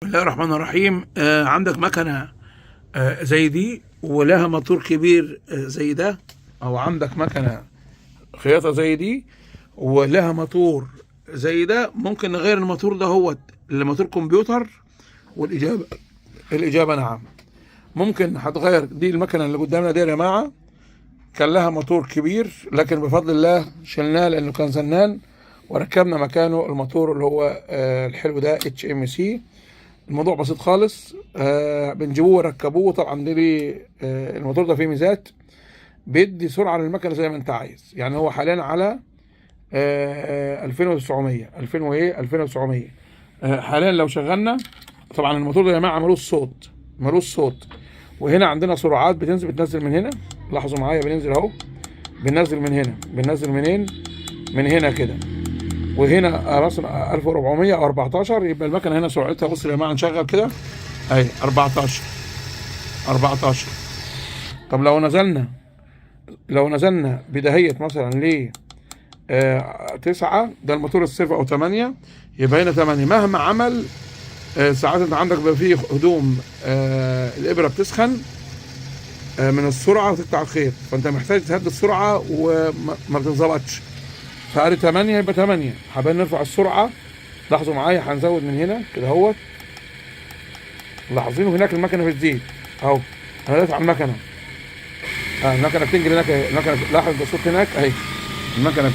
بسم الله الرحمن الرحيم. عندك مكنة زي دي ولها موتور كبير زي ده، او عندك مكنة خياطة زي دي ولها موتور زي ده. ممكن نغير الموتور ده هو لموتور كمبيوتر، والإجابة نعم. ممكن هتغير دي. المكنة اللي قدامنا دي يا جماعة كان لها موتور كبير، لكن بفضل الله شلناه لأنه كان زنان، وركبنا مكانه الموتور اللي هو الحلو ده HMC. الموضوع بسيط خالص. بنجيبوه ونركبوه. طبعا دي الموتور ده فيه ميزات، بيدي سرعه للمكنه زي ما انت عايز. يعني هو حاليا على 2900 2900 حاليا. لو شغلنا طبعا الموتور ده يا جماعه ملوش صوت. وهنا عندنا سرعات بتنزل من هنا. لاحظوا معايا، بننزل اهو، بننزل من هنا، بننزل منين؟ من هنا كده. وهنا راسنا 1400 او 14. يبقى المكنه هنا سرعتها، بص يا جماعه نشغل كده اهي 14. طب لو نزلنا بداهيه مثلا ل 9، ده الموتور الصفر، او 8، يبقى هنا 8 مهما عمل. ساعات انت عندك بقى فيه هدوم الابره بتسخن من السرعه وتقطع الخيط، فانت محتاج تهدي السرعه وما بتنظبطش. فقال 8 يبقى 8. حابين نرفع السرعه. لاحظوا معايا، هنزود من هنا كده اهوت. لاحظين هناك المكنه بتزيد اهو. هنرفع المكنه. المكنه بتنجل هناك. المكنه لاحظ الصوت هناك اهي. المكنه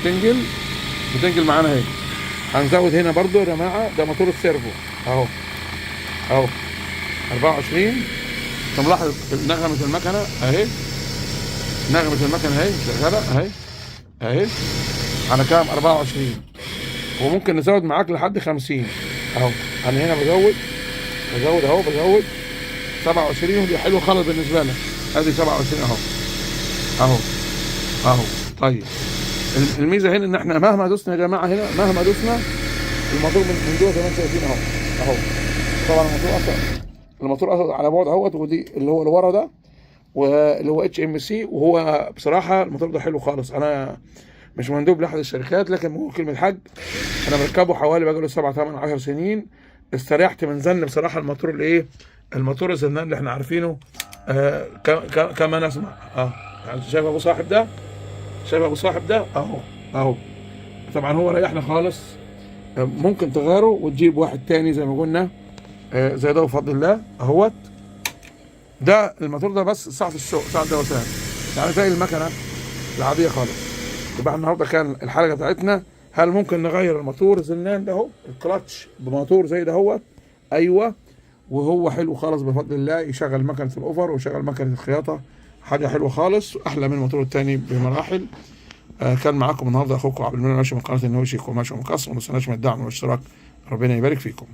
بتنجل معانا اهي. هنزود هنا برضو يا جماعه، ده موتور السيرفو اهو 24. انت ملاحظ نغمه المكنه اهي. نغمه المكنه اهي شغاله اهي على كام؟ 24. وممكن نزود معاك لحد 50 اهو. انا هنا بزود 27، ودي حلوه خالص بالنسبه لك. ادي 27 اهو. طيب الميزه هنا ان احنا مهما دوسنا يا جماعه، هنا مهما دوسنا الموتور من جوه زي ما انتم شايفين اهو. طبعا الموتور اصلا على بعد اهوت. ودي اللي هو اللي ورا ده، واللي هو HMC. وهو بصراحه الموتور ده حلو خالص. انا مش مندوب لاحد الشركات، لكن بقول كلمه حق، انا مركبه حوالي بقاله 7 8 10 سنين. استريحت من زن بصراحه. الموتور الزنان اللي احنا عارفينه كما نسمع. يعني شايف ابو صاحب ده اهو. طبعا هو ريحنا خالص. ممكن تغيره وتجيب واحد تاني زي ما قلنا زي ده بفضل الله اهوت. ده الموتور ده بس ساعه الشغل، ساعه دوسان، يعني زي المكنه العاديه خالص. يبقى النهارده كان الحلقه بتاعتنا، هل ممكن نغير الموتور الزنان ده اهو، الكلاتش، بموتور زي ده اهوت؟ ايوه. وهو حلو خالص بفضل الله. يشغل مكنه الاوفر ويشغل مكنه الخياطه. حاجه حلوه خالص، احلى من الموتور الثاني بمراحل. كان معاكم النهارده اخوكم عبد المنعم، ماشي من قناه النوشي وماشي من قصر. وما تنسوناش من الدعم والاشتراك. ربنا يبارك فيكم.